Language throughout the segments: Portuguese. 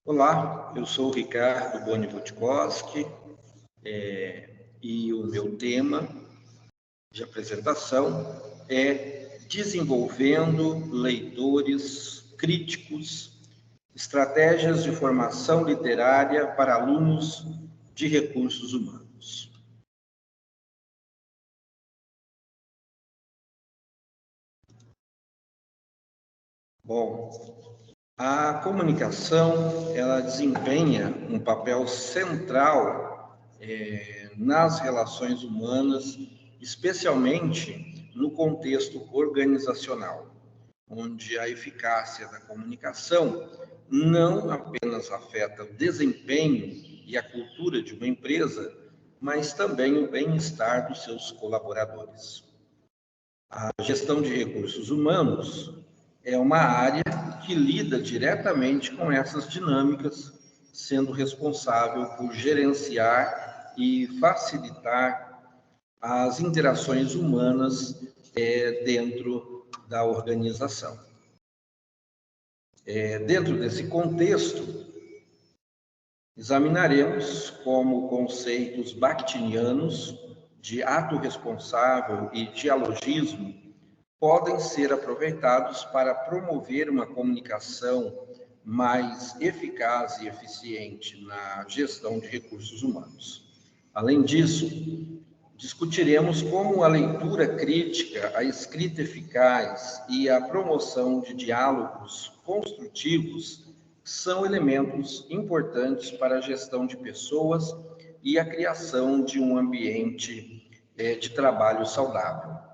Olá, eu sou o Ricardo Boni Wojtkowski e o meu tema de apresentação é Desenvolvendo Leitores Críticos, Estratégias de Formação Literária para Alunos de Recursos Humanos. Bom, a comunicação, ela desempenha um papel central nas relações humanas, especialmente no contexto organizacional, onde a eficácia da comunicação não apenas afeta o desempenho e a cultura de uma empresa, mas também o bem-estar dos seus colaboradores. A gestão de recursos humanos é uma área que lida diretamente com essas dinâmicas, sendo responsável por gerenciar e facilitar as interações humanas dentro da organização. Dentro desse contexto, examinaremos como conceitos bakhtinianos de ato responsável e dialogismo podem ser aproveitados para promover uma comunicação mais eficaz e eficiente na gestão de recursos humanos. Além disso, discutiremos como a leitura crítica, a escrita eficaz e a promoção de diálogos construtivos são elementos importantes para a gestão de pessoas e a criação de um ambiente de trabalho saudável.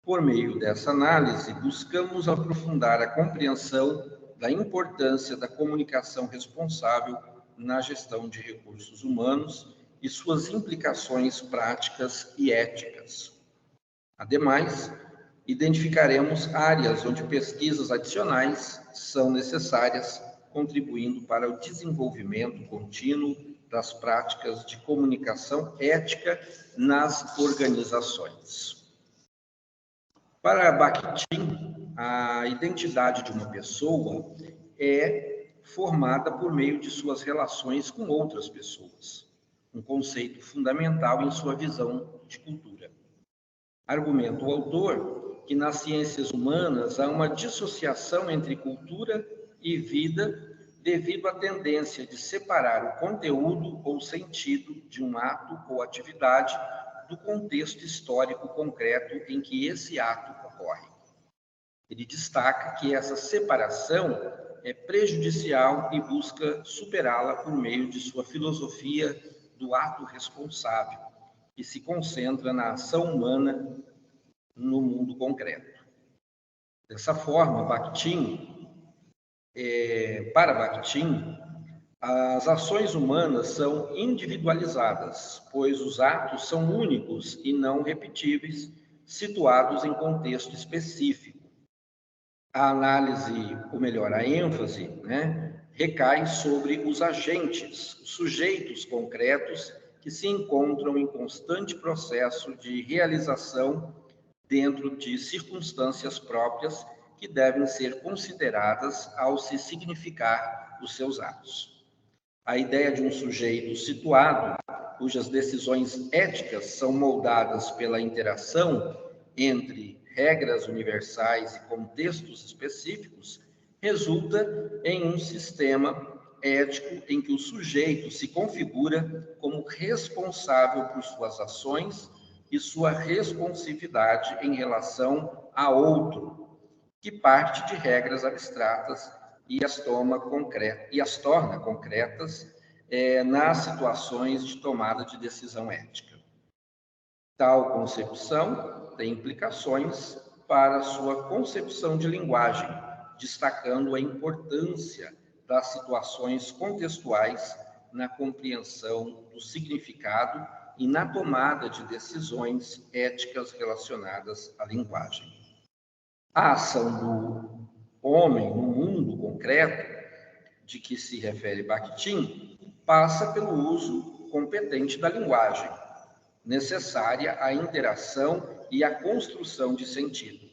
Por meio dessa análise, buscamos aprofundar a compreensão da importância da comunicação responsável na gestão de recursos humanos e suas implicações práticas e éticas. Ademais, identificaremos áreas onde pesquisas adicionais são necessárias, contribuindo para o desenvolvimento contínuo das práticas de comunicação ética nas organizações. Para Bakhtin, a identidade de uma pessoa é formada por meio de suas relações com outras pessoas, um conceito fundamental em sua visão de cultura. Argumenta o autor que nas ciências humanas há uma dissociação entre cultura e vida devido à tendência de separar o conteúdo ou sentido de um ato ou atividade do contexto histórico concreto em que esse ato ocorre. Ele destaca que essa separação é prejudicial e busca superá-la por meio de sua filosofia do ato responsável, que se concentra na ação humana no mundo concreto. Dessa forma, para Bakhtin, as ações humanas são individualizadas, pois os atos são únicos e não repetíveis, situados em contexto específico. A análise, ou melhor, a ênfase, recai sobre os agentes, os sujeitos concretos que se encontram em constante processo de realização dentro de circunstâncias próprias que devem ser consideradas ao se significar os seus atos. A ideia de um sujeito situado, cujas decisões éticas são moldadas pela interação entre regras universais e contextos específicos, resulta em um sistema ético em que o sujeito se configura como responsável por suas ações e sua responsividade em relação a outro, que parte de regras abstratas e as torna concretas nas situações de tomada de decisão ética. Tal concepção tem implicações para a sua concepção de linguagem, destacando a importância das situações contextuais na compreensão do significado e na tomada de decisões éticas relacionadas à linguagem. A ação do homem no mundo concreto, de que se refere Bakhtin, passa pelo uso competente da linguagem, necessária à interação e à construção de sentido,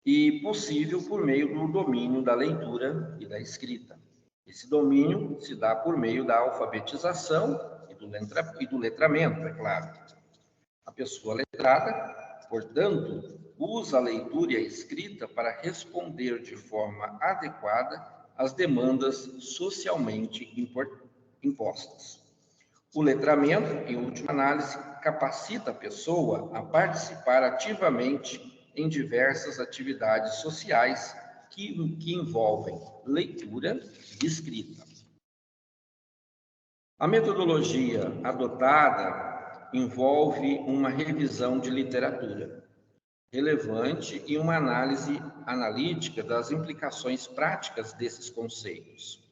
e possível por meio do domínio da leitura e da escrita. Esse domínio se dá por meio da alfabetização e do letramento, é claro. A pessoa letrada, portanto, usa a leitura e a escrita para responder de forma adequada às demandas socialmente impostas. O letramento, em última análise, capacita a pessoa a participar ativamente em diversas atividades sociais que envolvem leitura e escrita. A metodologia adotada envolve uma revisão de literatura relevante e uma análise analítica das implicações práticas desses conceitos,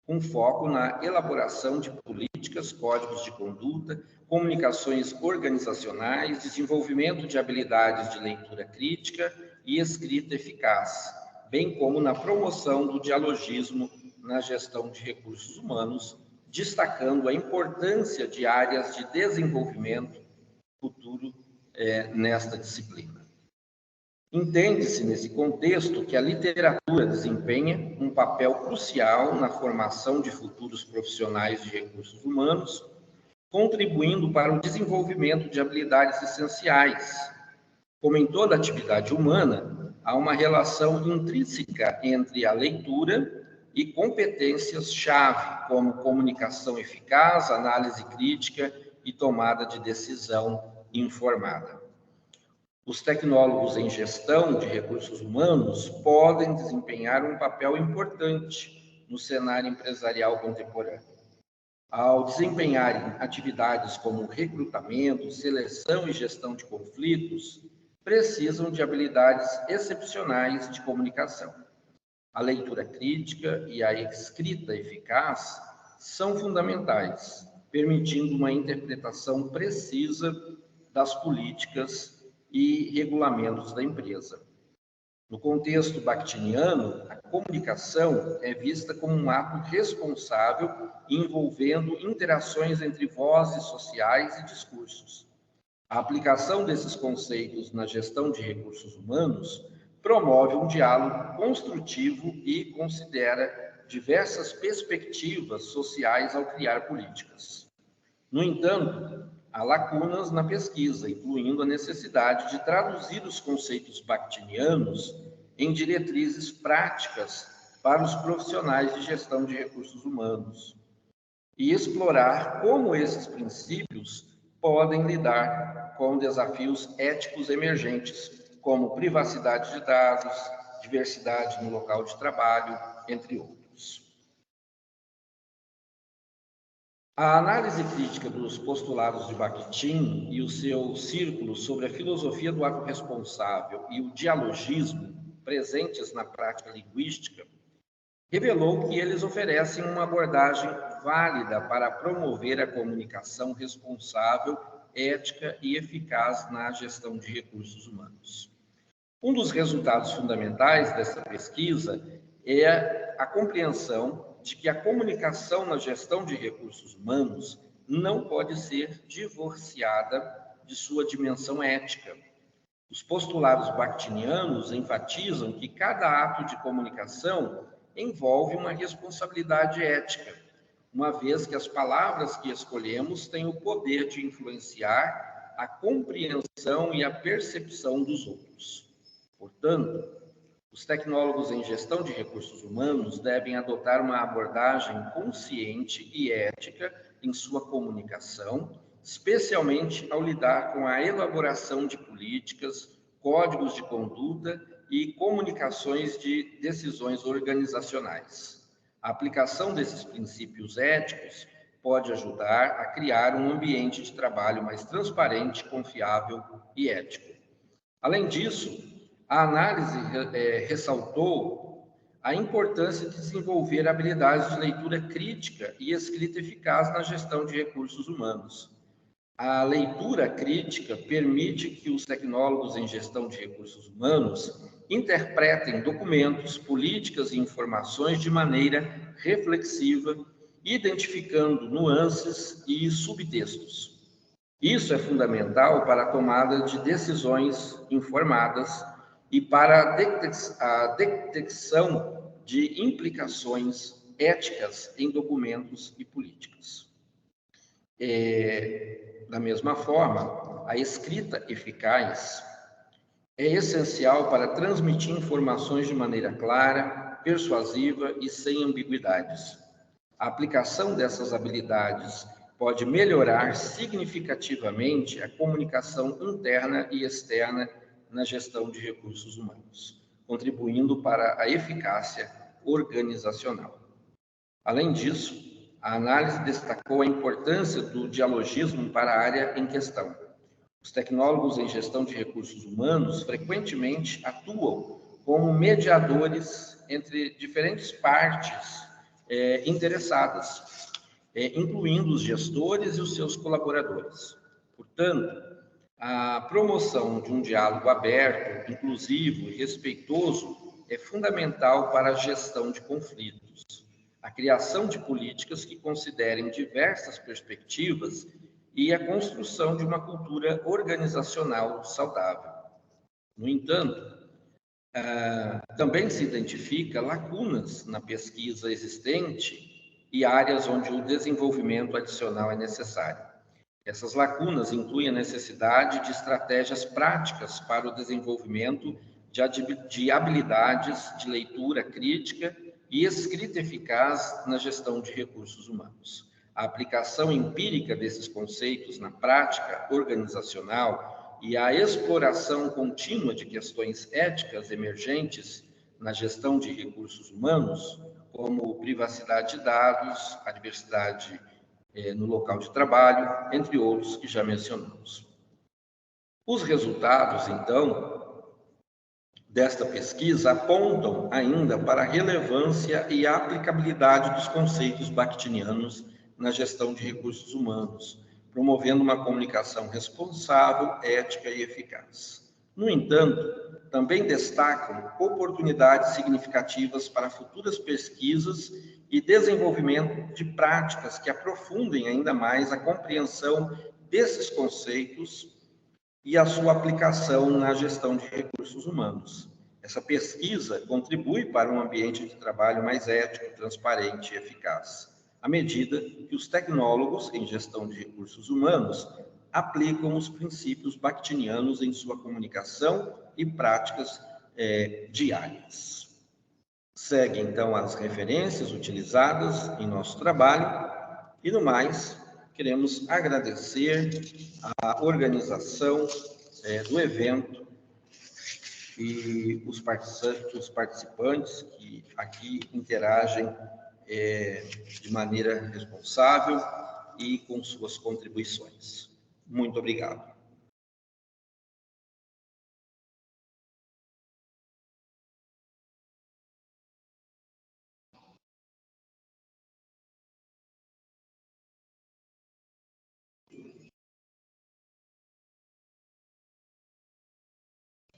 com foco na elaboração de políticas, códigos de conduta, comunicações organizacionais, desenvolvimento de habilidades de leitura crítica e escrita eficaz, bem como na promoção do dialogismo na gestão de recursos humanos, destacando a importância de áreas de desenvolvimento futuro nesta disciplina. Entende-se, nesse contexto, que a literatura desempenha um papel crucial na formação de futuros profissionais de recursos humanos, contribuindo para o desenvolvimento de habilidades essenciais. Como em toda atividade humana, há uma relação intrínseca entre a leitura e competências-chave, como comunicação eficaz, análise crítica e tomada de decisão informada. Os tecnólogos em gestão de recursos humanos podem desempenhar um papel importante no cenário empresarial contemporâneo. Ao desempenharem atividades como recrutamento, seleção e gestão de conflitos, precisam de habilidades excepcionais de comunicação. A leitura crítica e a escrita eficaz são fundamentais, permitindo uma interpretação precisa das políticas e regulamentos da empresa. No contexto bakhtiniano, a comunicação é vista como um ato responsável envolvendo interações entre vozes sociais e discursos. A aplicação desses conceitos na gestão de recursos humanos promove um diálogo construtivo e considera diversas perspectivas sociais ao criar políticas. No entanto, há lacunas na pesquisa, incluindo a necessidade de traduzir os conceitos bakhtinianos em diretrizes práticas para os profissionais de gestão de recursos humanos e explorar como esses princípios podem lidar com desafios éticos emergentes, como privacidade de dados, diversidade no local de trabalho, entre outros. A análise crítica dos postulados de Bakhtin e o seu círculo sobre a filosofia do ato responsável e o dialogismo presentes na prática linguística revelou que eles oferecem uma abordagem válida para promover a comunicação responsável, ética e eficaz na gestão de recursos humanos. Um dos resultados fundamentais dessa pesquisa é a compreensão de que a comunicação na gestão de recursos humanos não pode ser divorciada de sua dimensão ética. Os postulados bakhtinianos enfatizam que cada ato de comunicação envolve uma responsabilidade ética, uma vez que as palavras que escolhemos têm o poder de influenciar a compreensão e a percepção dos outros. Portanto, os tecnólogos em gestão de recursos humanos devem adotar uma abordagem consciente e ética em sua comunicação, especialmente ao lidar com a elaboração de políticas, códigos de conduta e comunicações de decisões organizacionais. A aplicação desses princípios éticos pode ajudar a criar um ambiente de trabalho mais transparente, confiável e ético. Além disso, a análise ressaltou a importância de desenvolver habilidades de leitura crítica e escrita eficaz na gestão de recursos humanos. A leitura crítica permite que os tecnólogos em gestão de recursos humanos interpretem documentos, políticas e informações de maneira reflexiva, identificando nuances e subtextos. Isso é fundamental para a tomada de decisões informadas e para a detecção de implicações éticas em documentos e políticas. Da mesma forma, a escrita eficaz é essencial para transmitir informações de maneira clara, persuasiva e sem ambiguidades. A aplicação dessas habilidades pode melhorar significativamente a comunicação interna e externa na gestão de recursos humanos, contribuindo para a eficácia organizacional. Além disso, a análise destacou a importância do dialogismo para a área em questão. Os tecnólogos em gestão de recursos humanos frequentemente atuam como mediadores entre diferentes partes interessadas, incluindo os gestores e os seus colaboradores. Portanto, a promoção de um diálogo aberto, inclusivo e respeitoso é fundamental para a gestão de conflitos, a criação de políticas que considerem diversas perspectivas e a construção de uma cultura organizacional saudável. No entanto, também se identifica lacunas na pesquisa existente e áreas onde o desenvolvimento adicional é necessário. Essas lacunas incluem a necessidade de estratégias práticas para o desenvolvimento de habilidades de leitura crítica e escrita eficaz na gestão de recursos humanos. A aplicação empírica desses conceitos na prática organizacional e a exploração contínua de questões éticas emergentes na gestão de recursos humanos, como privacidade de dados, a diversidade no local de trabalho, entre outros que já mencionamos. Os resultados, então, desta pesquisa apontam ainda para a relevância e a aplicabilidade dos conceitos bakhtinianos na gestão de recursos humanos, promovendo uma comunicação responsável, ética e eficaz. No entanto, também destacam oportunidades significativas para futuras pesquisas e desenvolvimento de práticas que aprofundem ainda mais a compreensão desses conceitos e a sua aplicação na gestão de recursos humanos. Essa pesquisa contribui para um ambiente de trabalho mais ético, transparente e eficaz, à medida que os tecnólogos em gestão de recursos humanos aplicam os princípios bakhtinianos em sua comunicação e práticas diárias. Segue, então, as referências utilizadas em nosso trabalho e, no mais, queremos agradecer a organização do evento e os participantes que aqui interagem de maneira responsável e com suas contribuições. Muito obrigado.